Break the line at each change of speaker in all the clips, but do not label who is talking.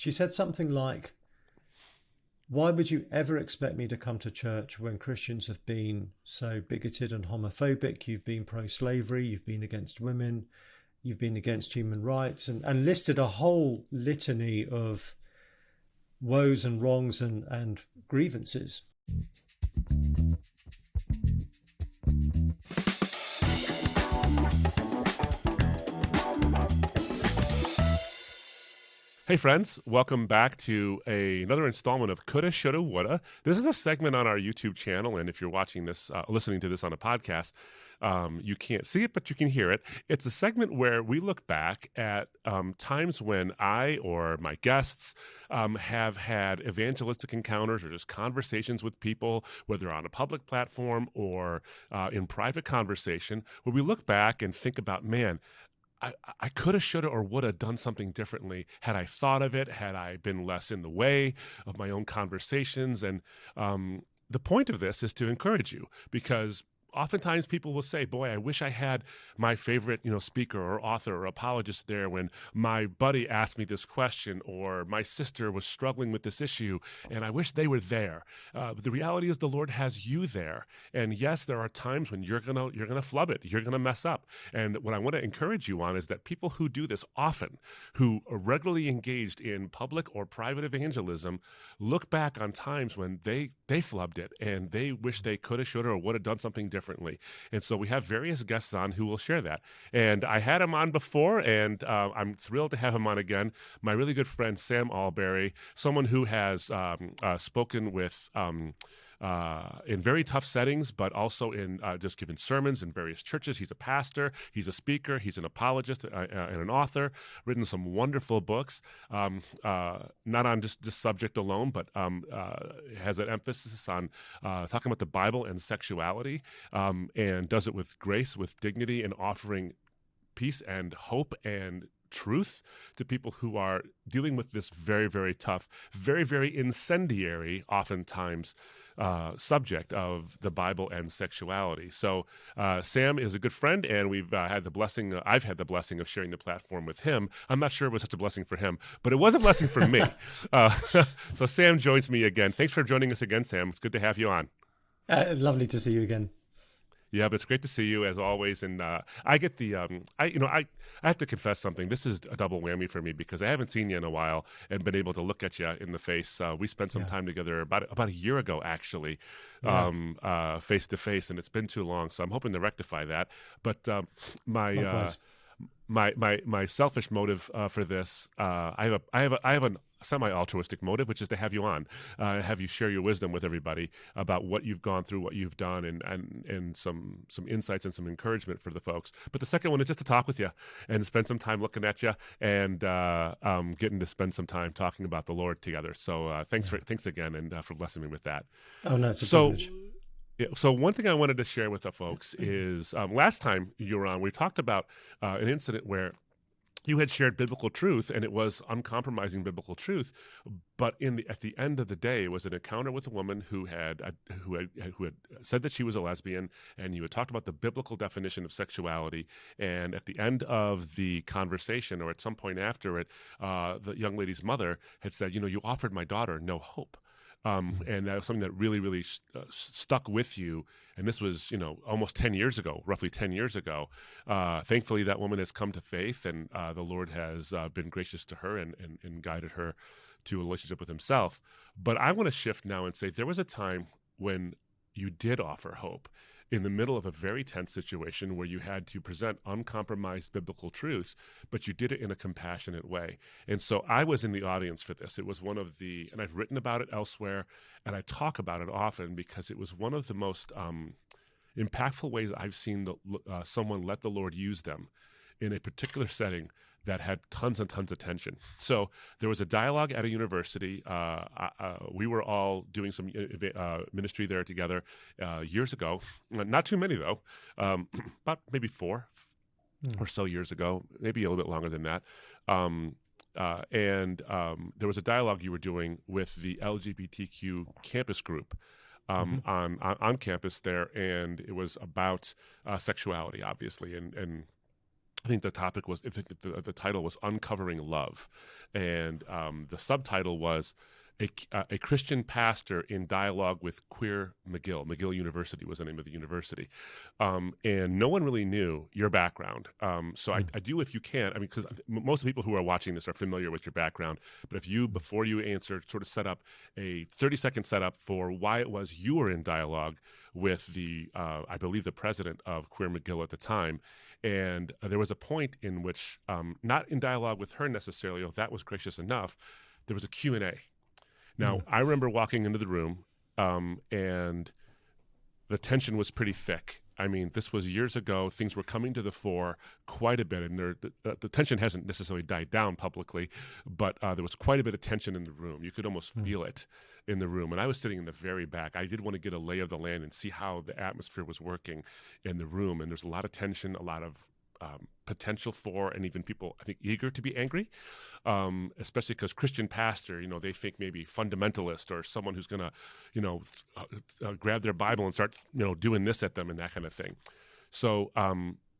she said something like, why would you ever expect me to come to church when Christians have been so bigoted and homophobic? You've been pro-slavery, you've been against women, you've been against human rights, and listed a whole litany of woes and wrongs and grievances.
Hey friends, welcome back to another installment of Coulda, Shoulda, Woulda. This is a segment on our YouTube channel, and if you're watching this, listening to this on a podcast, you can't see it, but you can hear it. It's a segment where we look back at times when I or my guests have had evangelistic encounters or just conversations with people, whether on a public platform or in private conversation, where we look back and think about, man, I could have, should have, or would have done something differently had I thought of it, had I been less in the way of my own conversations. And the point of this is to encourage you, because oftentimes people will say, boy, I wish I had my favorite, speaker or author or apologist there when my buddy asked me this question, or my sister was struggling with this issue, and I wish they were there. But the reality is the Lord has you there. And yes, there are times when you're gonna flub it, you're gonna mess up. And what I want to encourage you on is that people who do this often, who are regularly engaged in public or private evangelism, look back on times when they flubbed it and they wish they could have, should have, or would have done something differently. And so we have various guests on who will share that. And I had him on before, and I'm thrilled to have him on again. My really good friend, Sam Allberry, someone who has spoken with in very tough settings, but also in just giving sermons in various churches. He's a pastor, he's a speaker, he's an apologist and an author, written some wonderful books, not on just this subject alone, but has an emphasis on talking about the Bible and sexuality, and does it with grace, with dignity, and offering peace and hope and truth to people who are dealing with this very, very tough, very, very incendiary, oftentimes, subject of the Bible and sexuality. So Sam is a good friend, and we've had the blessing, I've had the blessing of sharing the platform with him. I'm not sure it was such a blessing for him, but it was a blessing for me. So Sam joins me again. Thanks for joining us again, Sam. It's good to have you on.
Lovely to see you again.
Yeah, but it's great to see you as always. And I get the, I have to confess something. This is a double whammy for me because I haven't seen you in a while and been able to look at you in the face. We spent some time together about a year ago, actually, face to face, and it's been too long. So I'm hoping to rectify that. But my selfish motive for this, I have a semi-altruistic motive, which is to have you on, have you share your wisdom with everybody about what you've gone through, what you've done, and some insights and some encouragement for the folks. But the second one is just to talk with you and spend some time looking at you and getting to spend some time talking about the Lord together. So thanks again and for blessing me with that.
Oh no, it's a privilege.
Yeah, so one thing I wanted to share with the folks is last time you were on, we talked about an incident where you had shared biblical truth, and it was uncompromising biblical truth. But at the end of the day, it was an encounter with a woman who had said that she was a lesbian, and you had talked about the biblical definition of sexuality. And at the end of the conversation, or at some point after it, the young lady's mother had said, you offered my daughter no hope. And that was something that really, really stuck with you. And this was, almost 10 years ago, roughly 10 years ago. Thankfully, that woman has come to faith, and the Lord has been gracious to her and guided her to a relationship with himself. But I want to shift now and say there was a time when you did offer hope in the middle of a very tense situation where you had to present uncompromised biblical truths, but you did it in a compassionate way. And so I was in the audience for this. It was one of and I've written about it elsewhere, and I talk about it often because it was one of the most impactful ways I've seen someone let the Lord use them in a particular setting that had tons and tons of tension. So there was a dialogue at a university. We were all doing some ministry there together years ago. Not too many, though. About maybe 4 or so years ago, maybe a little bit longer than that. And there was a dialogue you were doing with the LGBTQ campus group on campus there, and it was about sexuality, obviously, and I think the topic was, I think the title was Uncovering Love. And the subtitle was a Christian pastor in dialogue with queer McGill. McGill University was the name of the university. And no one really knew your background. So I do, if you can, I mean, because most of the people who are watching this are familiar with your background. But if you, before you answer, sort of set up a 30-second setup for why it was you were in dialogue with the, I believe, the president of Queer McGill at the time. And there was a point in which, not in dialogue with her necessarily, if that was gracious enough, there was a Q&A. Now, I remember walking into the room, and the tension was pretty thick. I mean, this was years ago. Things were coming to the fore quite a bit, and the tension hasn't necessarily died down publicly, but there was quite a bit of tension in the room. You could almost feel it in the room. And I was sitting in the very back. I did want to get a lay of the land and see how the atmosphere was working in the room. And there's a lot of tension, a lot of potential for, and even people, I think, eager to be angry, especially because Christian pastor, they think maybe fundamentalist or someone who's going to, grab their Bible and start, doing this at them and that kind of thing. So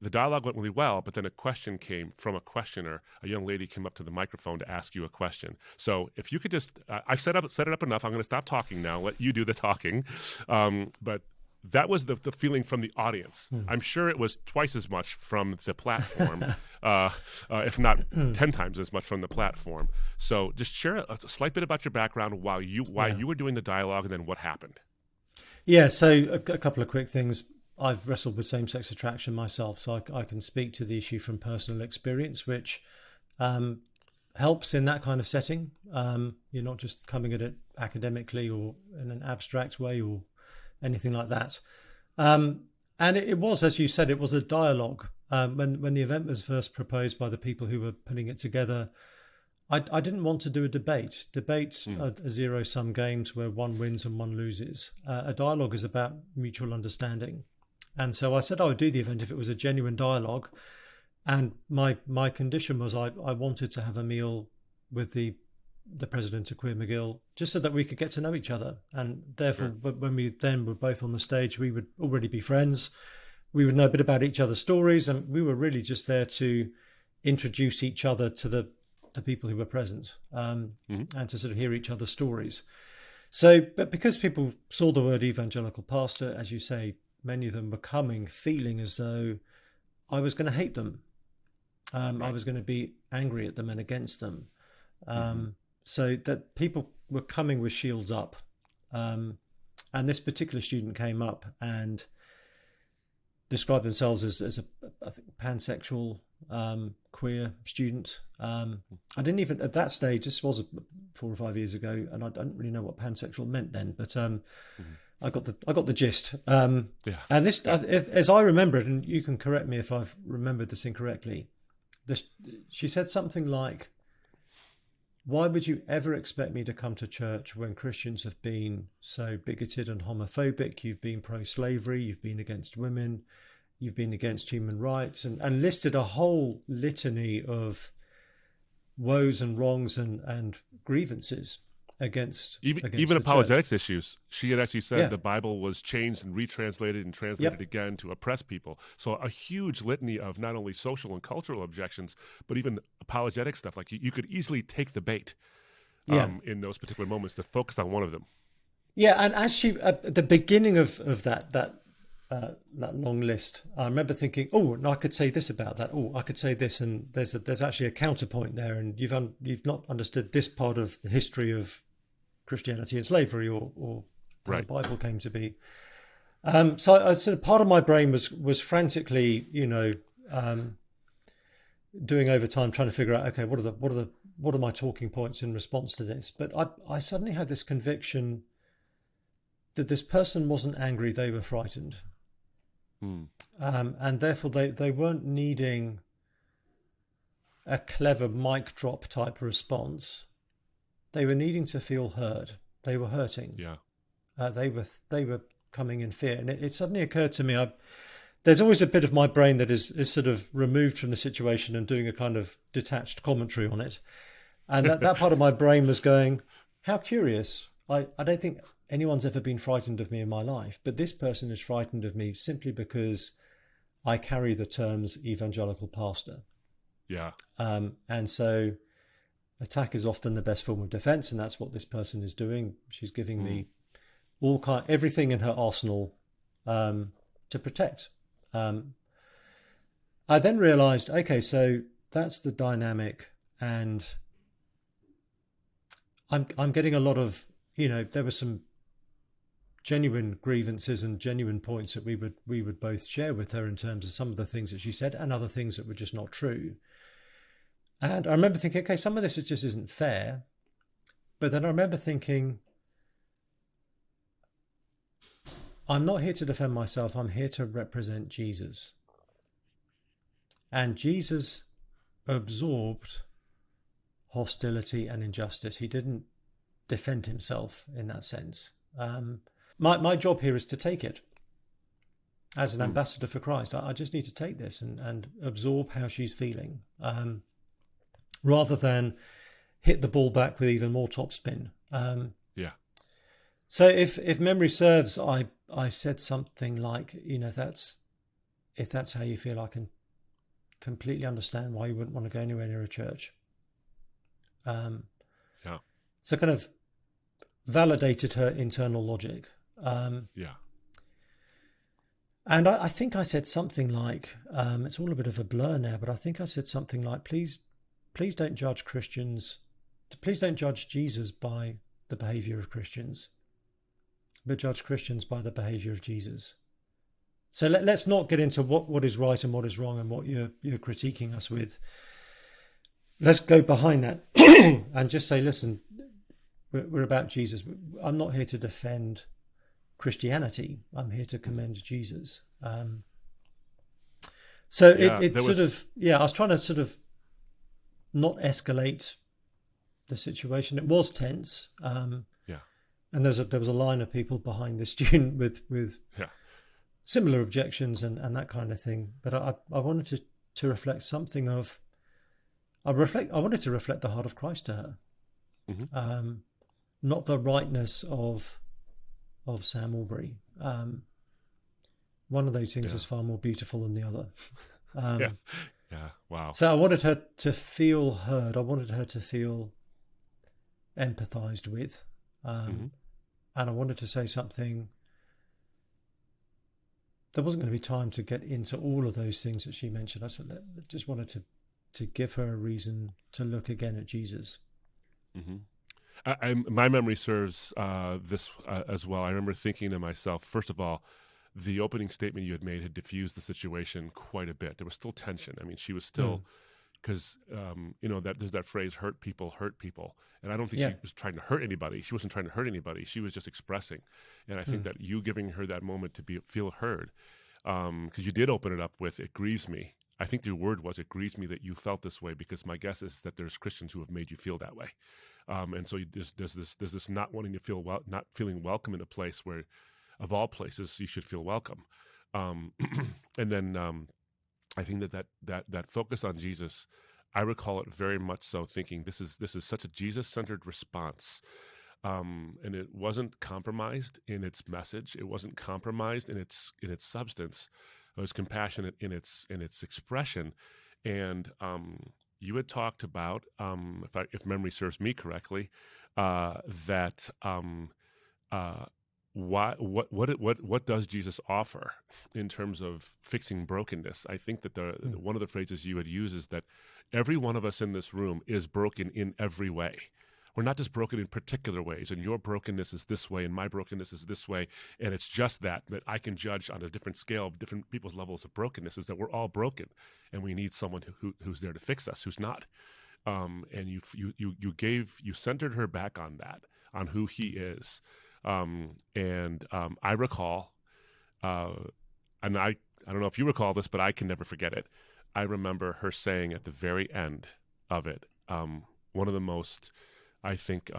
the dialogue went really well, but then a question came from a questioner. A young lady came up to the microphone to ask you a question. So if you could just, I've set it up enough. I'm going to stop talking now, let you do the talking. But that was the feeling from the audience. I'm sure it was twice as much from the platform, if not 10 times as much from the platform. So just share a slight bit about your background, why you were doing the dialogue, and then what happened.
Yeah, so a couple of quick things. I've wrestled with same-sex attraction myself, so I can speak to the issue from personal experience, which helps in that kind of setting. You're not just coming at it academically or in an abstract way or anything like that. And it was, as you said, it was a dialogue. When the event was first proposed by the people who were putting it together, I didn't want to do a debate. Debates are zero-sum games where one wins and one loses. A dialogue is about mutual understanding. And so I said I would do the event if it was a genuine dialogue. And my condition was I wanted to have a meal with the president of Queer McGill, just so that we could get to know each other. And therefore, when we then were both on the stage, we would already be friends. We would know a bit about each other's stories, and we were really just there to introduce each other to the people who were present, and to sort of hear each other's stories. So, but because people saw the word evangelical pastor, as you say, many of them were coming feeling as though I was going to hate them. I was going to be angry at them and against them. So that people were coming with shields up. And this particular student came up and described themselves as a I think, pansexual queer student. I didn't even, at that stage, this was 4 or 5 years ago, and I don't really know what pansexual meant then, but I got the gist. And this, as I remember it, and you can correct me if I've remembered this incorrectly, she said something like, "Why would you ever expect me to come to church when Christians have been so bigoted and homophobic? You've been pro-slavery, you've been against women, you've been against human rights," and listed a whole litany of woes and wrongs and grievances against
even apologetics issues. She had actually said the Bible was changed and retranslated and translated again to oppress people. So a huge litany of not only social and cultural objections, but even apologetic stuff. Like you could easily take the bait in those particular moments to focus on one of them. Yeah,
and as she at the beginning of that long list, I remember thinking, "Oh, no, I could say this about that. Oh, I could say this," and there's actually a counterpoint there, and you've not understood this part of the history of Christianity and slavery, or how the Bible came to be. So I sort of part of my brain was frantically, doing overtime, trying to figure out, okay, what are my talking points in response to this? But I suddenly had this conviction that this person wasn't angry; they were frightened. And therefore they weren't needing a clever mic drop type response. They were needing to feel heard. They were hurting. They were coming in fear. And it suddenly occurred to me, there's always a bit of my brain that is sort of removed from the situation and doing a kind of detached commentary on it. And that part of my brain was going, how curious. I don't think anyone's ever been frightened of me in my life, but this person is frightened of me simply because I carry the terms evangelical pastor.
Yeah.
And so attack is often the best form of defense, and that's what this person is doing. She's giving me everything in her arsenal to protect. I then realized, okay, so that's the dynamic, and I'm getting a lot of, there were some genuine grievances and genuine points that we would both share with her in terms of some of the things that she said and other things that were just not true. And I remember thinking, okay, some of this just isn't fair. But then I remember thinking, I'm not here to defend myself. I'm here to represent Jesus. And Jesus absorbed hostility and injustice. He didn't defend himself in that sense. My job here is to take it. As an ambassador for Christ, I just need to take this and absorb how she's feeling, rather than hit the ball back with even more topspin.
Yeah.
So if memory serves, I said something like, if that's how you feel, I can completely understand why you wouldn't want to go anywhere near a church.
Yeah.
So kind of validated her internal logic.
Yeah.
And I think I said something like, it's all a bit of a blur now, but I think I said something like, please don't judge Christians. Please don't judge Jesus by the behavior of Christians, but judge Christians by the behavior of Jesus. So let's not get into what is right and what is wrong and what you're critiquing us with. Let's go behind that and just say, listen, we're about Jesus. I'm not here to defend Christianity. I'm here to commend Jesus. I was trying to sort of not escalate the situation. It was tense. And there was a line of people behind the student with similar objections and that kind of thing. But I wanted to reflect something of. I wanted to reflect the heart of Christ to her, not the rightness of Sam Allberry. One of those things is far more beautiful than the other.
Wow.
So I wanted her to feel heard. I wanted her to feel empathized with, and I wanted to say something. There wasn't going to be time to get into all of those things that she mentioned. I just wanted to give her a reason to look again at Jesus.
My memory serves this as well. I remember thinking to myself, first of all, the opening statement you had made had diffused the situation quite a bit. There was still tension. I mean, she was still, because, that there's that phrase, hurt people. And I don't think she was trying to hurt anybody. She wasn't trying to hurt anybody. She was just expressing. And I think that you giving her that moment to feel heard, because you did open it up with, it grieves me. I think the word was, it grieves me that you felt this way, because my guess is that there's Christians who have made you feel that way. And so there's this not wanting to feel not feeling welcome in a place where, of all places, you should feel welcome. And then I think that focus on Jesus, I recall it very much so, thinking this is such a Jesus-centered response. And it wasn't compromised in its message. It wasn't compromised in its substance. It was compassionate in its expression. And you had talked about, if memory serves me correctly, that what does Jesus offer in terms of fixing brokenness? I think that one of the phrases you had used is that every one of us in this room is broken in every way. We're not just broken in particular ways, and your brokenness is this way, and my brokenness is this way, and it's just that I can judge on a different scale, different people's levels of brokenness, is that we're all broken, and we need someone who's there to fix us, who's not. And you centered her back on that, on who he is. And I recall, and I don't know if you recall this, but I can never forget it. I remember her saying at the very end of it, one of the most, I think,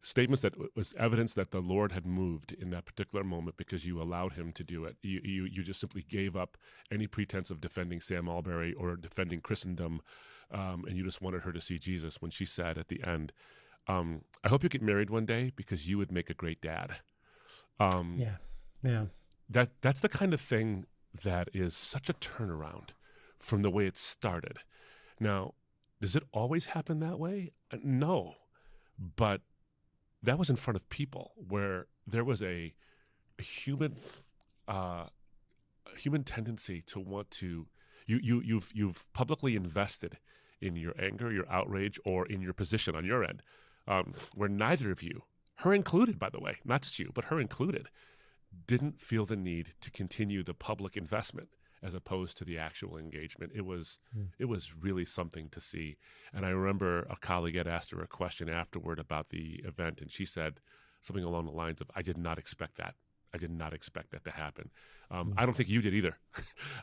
statements that was evidence that the Lord had moved in that particular moment because you allowed him to do it. You just simply gave up any pretense of defending Sam Allberry or defending Christendom, and you just wanted her to see Jesus when she said at the end, I hope you get married one day because you would make a great dad.
Yeah.
that's the kind of thing that is such a turnaround from the way it started. Now, does it always happen that way? No, but that was in front of people where there was a human human tendency to want to you've publicly invested in your anger, your outrage, or in your position on your end, where neither of you, her included, by the way, not just you, but her included, didn't feel the need to continue the public investment as opposed to the actual engagement. It was really something to see. And I remember a colleague had asked her a question afterward about the event, and she said something along the lines of, I did not expect that. I did not expect that to happen. I don't think you did either.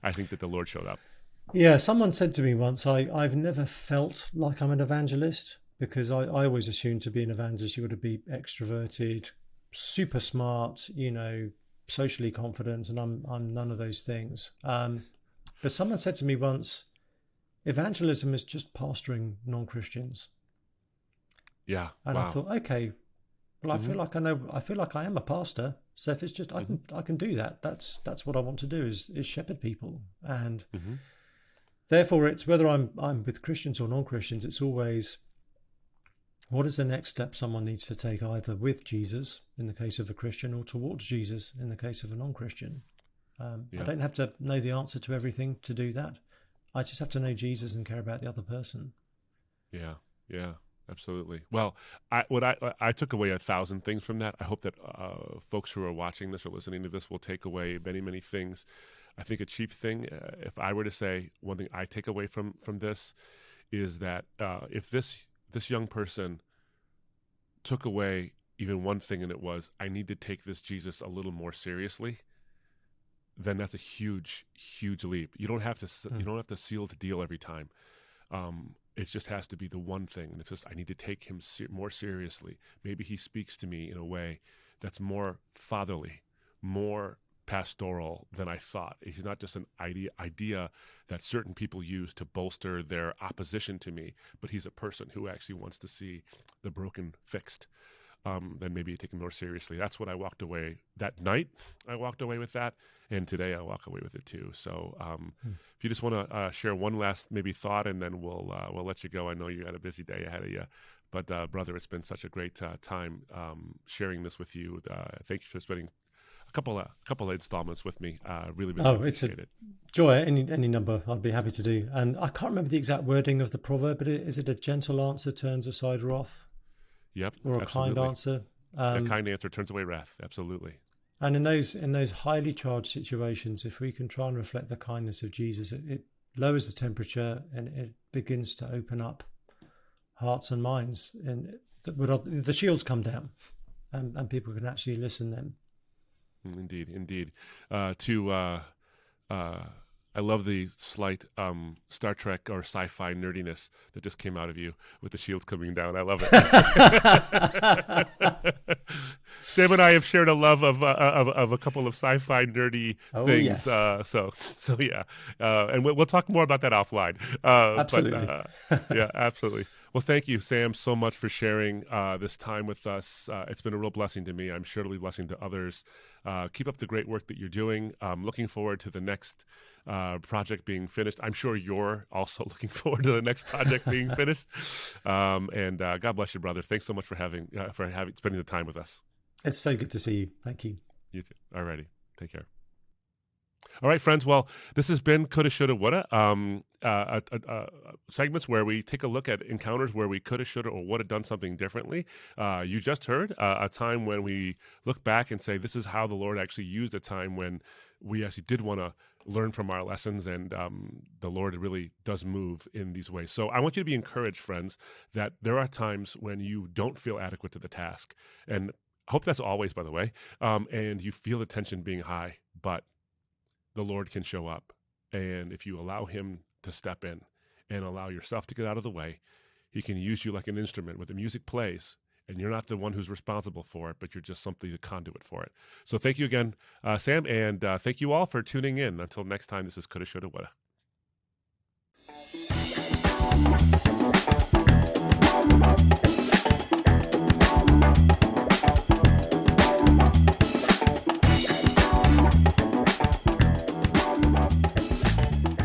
I think that the Lord showed up.
Yeah, someone said to me once, I've never felt like I'm an evangelist, because I always assumed to be an evangelist, you got to be extroverted, super smart, socially confident, and I'm none of those things. But someone said to me once, evangelism is just pastoring non-Christians.
Yeah.
And
wow.
I thought, okay, well, I feel like I am a pastor. So if it's just, I can do that. That's what I want to do is shepherd people. And therefore it's whether I'm with Christians or non-Christians, it's always, what is the next step someone needs to take, either with Jesus in the case of a Christian or towards Jesus in the case of a non-Christian? I don't have to know the answer to everything to do that. I just have to know Jesus and care about the other person.
Yeah, absolutely. Well, I took away 1,000 things from that. I hope that folks who are watching this or listening to this will take away many, many things. I think a chief thing, if I were to say one thing I take away from this, is that if this young person took away even one thing, and it was, I need to take this Jesus a little more seriously, then that's a huge, huge leap. You don't have to seal the deal every time. It just has to be the one thing. And it's just, I need to take him more seriously. Maybe he speaks to me in a way that's more fatherly, more pastoral than I thought. He's not just an idea that certain people use to bolster their opposition to me, but he's a person who actually wants to see the broken fixed. Then maybe you take him more seriously. That's what I walked away that night. I walked away with that, and today I walk away with it too. So if you just want to share one last maybe thought, and then we'll let you go. I know you had a busy day ahead of you, but brother, it's been such a great time sharing this with you. Thank you for spending a couple of installments with me. Really appreciate it.
Joy. Any number I'd be happy to do. And I can't remember the exact wording of the proverb, but is it a gentle answer turns aside wrath?
Yep.
Or a
absolutely.
kind answer.
A kind answer turns away wrath. Absolutely.
And in those highly charged situations, if we can try and reflect the kindness of Jesus, it lowers the temperature and it begins to open up hearts and minds, and the shields come down, and people can actually listen then.
Indeed. I love the slight Star Trek or sci-fi nerdiness that just came out of you with the shields coming down. I love it. Sam and I have shared a love of a couple of sci-fi nerdy things.
Yes.
So yeah, and we'll talk more about that offline.
Absolutely.
Yeah, absolutely. Well, thank you, Sam, so much for sharing this time with us. It's been a real blessing to me. I'm sure it'll be a blessing to others. Keep up the great work that you're doing. Looking forward to the next project being finished. I'm sure you're also looking forward to the next project being finished. And God bless you, brother. Thanks so much for spending the time with us.
It's so good to see you. Thank you.
You too. All righty. Take care. All right, friends. Well, this has been Coulda, Shoulda, Woulda. Segments where we take a look at encounters where we coulda, shoulda, or woulda done something differently. You just heard a time when we look back and say, this is how the Lord actually used a time when we actually did want to learn from our lessons, and the Lord really does move in these ways. So I want you to be encouraged, friends, that there are times when you don't feel adequate to the task. And I hope that's always, by the way, and you feel the tension being high, but the Lord can show up. And if you allow him to step in and allow yourself to get out of the way, he can use you like an instrument where the music plays and you're not the one who's responsible for it, but you're just something, the conduit for it. So thank you again, Sam, and thank you all for tuning in. Until next time, this is Coulda, Shoulda, Woulda.